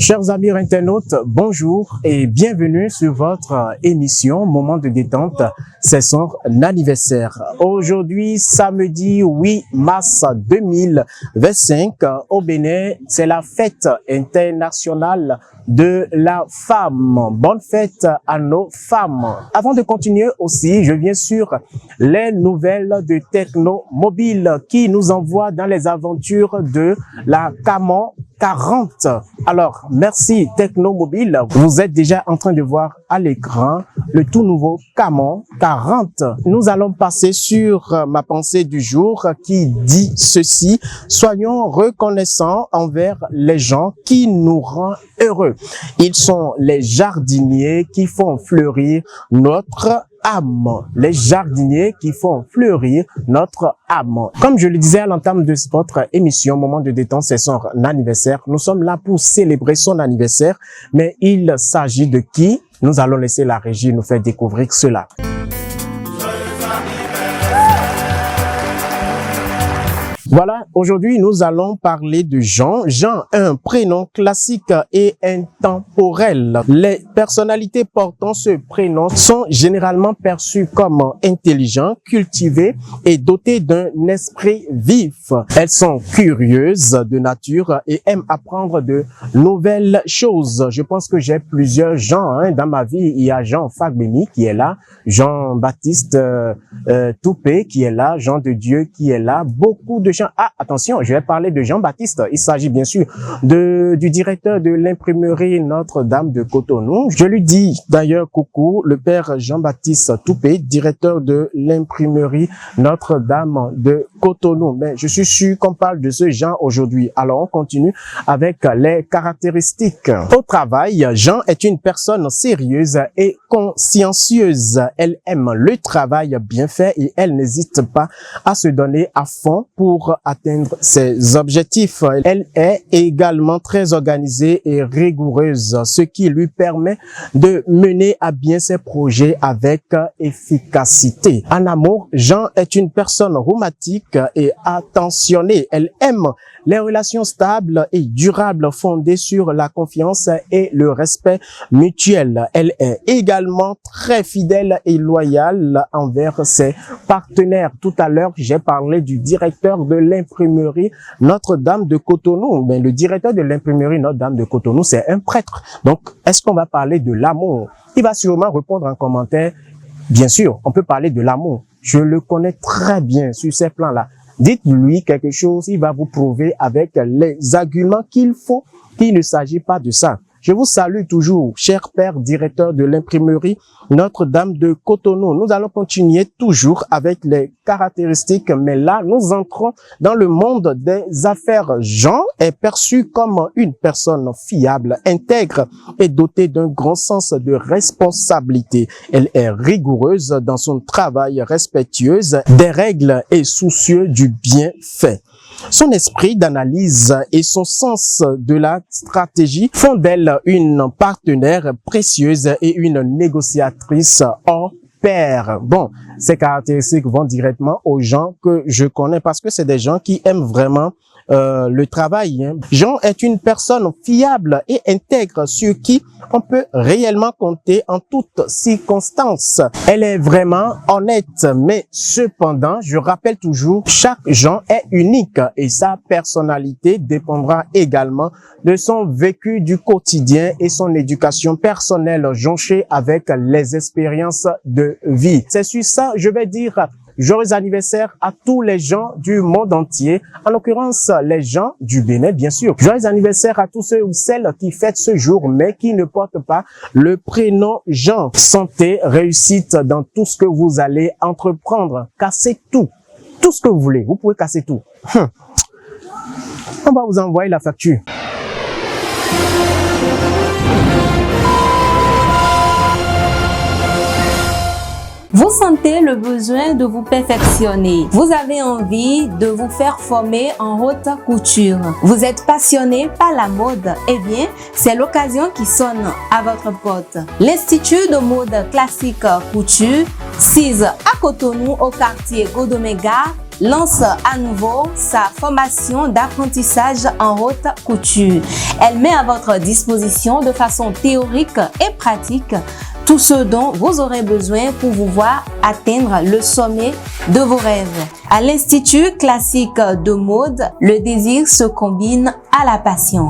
Chers amis internautes, bonjour et bienvenue sur votre émission Moment de détente, c'est son anniversaire. Aujourd'hui, samedi 8 mars 2025, au Bénin, c'est la fête internationale de la femme. Bonne fête à nos femmes. Avant de continuer aussi, je viens sur les nouvelles de Techno Mobile qui nous envoie dans les aventures de la Camon 40. Alors, merci Techno Mobile. Vous êtes déjà en train de voir à l'écran le tout nouveau Camon 40. Nous allons passer sur ma pensée du jour qui dit ceci. Soyons reconnaissants envers les gens qui nous rendent heureux. Ils sont les jardiniers qui font fleurir notre âme, les jardiniers qui font fleurir notre âme. Comme je le disais à l'entame de votre émission, Moment de détente, c'est son anniversaire. Nous sommes là pour célébrer son anniversaire, mais il s'agit de qui? Nous allons laisser la régie nous faire découvrir cela. Voilà, aujourd'hui, nous allons parler de Jean. Jean, un prénom classique et intemporel. Les personnalités portant ce prénom sont généralement perçues comme intelligentes, cultivées et dotées d'un esprit vif. Elles sont curieuses de nature et aiment apprendre de nouvelles choses. Je pense que j'ai plusieurs Jean dans ma vie. Il y a Jean Fagbemi qui est là, Jean-Baptiste Toupé qui est là, Jean de Dieu qui est là, beaucoup de gens. Ah, attention, je vais parler de Jean-Baptiste. Il s'agit bien sûr du directeur de l'imprimerie Notre-Dame de Cotonou. Je lui dis d'ailleurs coucou, le père Jean-Baptiste Toupé, directeur de l'imprimerie Notre-Dame de Cotonou. Mais je suis sûr qu'on parle de ce Jean aujourd'hui. Alors, on continue avec les caractéristiques. Au travail, Jean est une personne sérieuse et consciencieuse. Elle aime le travail bien fait et elle n'hésite pas à se donner à fond pour atteindre ses objectifs. Elle est également très organisée et rigoureuse, ce qui lui permet de mener à bien ses projets avec efficacité. En amour, Jean est une personne romantique et attentionnée. Elle aime les relations stables et durables fondées sur la confiance et le respect mutuel. Elle est également très fidèle et loyale envers ses partenaires. Tout à l'heure, j'ai parlé du directeur de l'imprimerie Notre-Dame de Cotonou. Mais le directeur de l'imprimerie Notre-Dame de Cotonou, c'est un prêtre. Donc, est-ce qu'on va parler de l'amour? Il va sûrement répondre en commentaire. Bien sûr, on peut parler de l'amour. Je le connais très bien sur ces plans-là. Dites-lui quelque chose, il va vous prouver avec les arguments qu'il faut qu'il ne s'agit pas de ça. Je vous salue toujours, cher père directeur de l'imprimerie Notre-Dame de Cotonou. Nous allons continuer toujours avec les caractéristiques, mais là, nous entrons dans le monde des affaires. Jean est perçu comme une personne fiable, intègre et dotée d'un grand sens de responsabilité. Elle est rigoureuse dans son travail, respectueuse des règles et soucieuse du bienfait. Son esprit d'analyse et son sens de la stratégie font d'elle une partenaire précieuse et une négociatrice hors pair. Bon, ces caractéristiques vont directement aux gens que je connais parce que c'est des gens qui aiment vraiment le travail. Jean est une personne fiable et intègre sur qui on peut réellement compter en toutes circonstances. Elle est vraiment honnête, mais cependant, je rappelle toujours, chaque Jean est unique et sa personnalité dépendra également de son vécu du quotidien et son éducation personnelle jonchée avec les expériences de vie. C'est sur ça, je vais dire joyeux anniversaire à tous les gens du monde entier, en l'occurrence les gens du Bénin, bien sûr. Joyeux anniversaire à tous ceux ou celles qui fêtent ce jour, mais qui ne portent pas le prénom Jean. Santé, réussite dans tout ce que vous allez entreprendre. Cassez tout ce que vous voulez. Vous pouvez casser tout. On va vous envoyer la facture. Vous sentez le besoin de vous perfectionner. Vous avez envie de vous faire former en haute couture. Vous êtes passionné par la mode. Eh bien, c'est l'occasion qui sonne à votre porte. L'Institut de mode classique couture, 6 à Cotonou au quartier Godomega, lance à nouveau sa formation d'apprentissage en haute couture. Elle met à votre disposition de façon théorique et pratique tout ce dont vous aurez besoin pour vous voir atteindre le sommet de vos rêves. À l'Institut classique de mode, le désir se combine à la passion.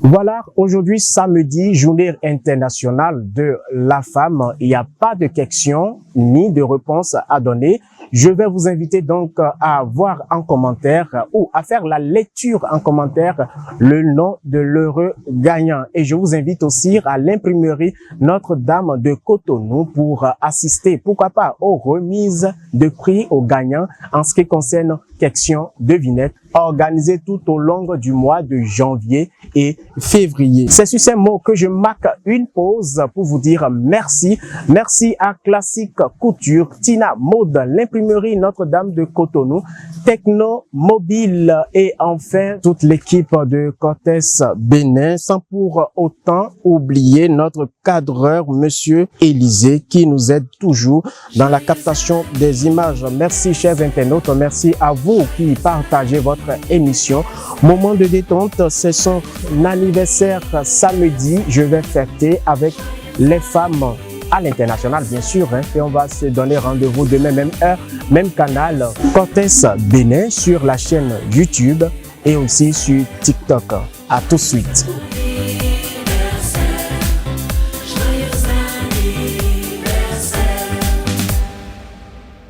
Voilà, aujourd'hui, samedi, journée internationale de la femme. Il n'y a pas de questions ni de réponses à donner. Je vais vous inviter donc à voir en commentaire ou à faire la lecture en commentaire le nom de l'heureux gagnant. Et je vous invite aussi à l'imprimerie Notre-Dame de Cotonou pour assister, pourquoi pas, aux remises de prix aux gagnants en ce qui concerne questions devinettes organisées tout au long du mois de janvier et février. C'est sur ces mots que je marque une pause pour vous dire merci. Merci à Classique Couture, Tina Mode, l'imprimerie Notre-Dame de Cotonou, Techno Mobile et enfin toute l'équipe de Cortés Bénin, sans pour autant oublier notre cadreur, Monsieur Élisée, qui nous aide toujours dans la captation des images. Merci chers internautes, merci à vous qui partagez votre émission. Moment de détente, c'est son anniversaire samedi. Je vais fêter avec les femmes à l'international, bien sûr, et on va se donner rendez-vous demain, même heure, même canal, Cortés Bénin sur la chaîne YouTube et aussi sur TikTok. À tout de suite.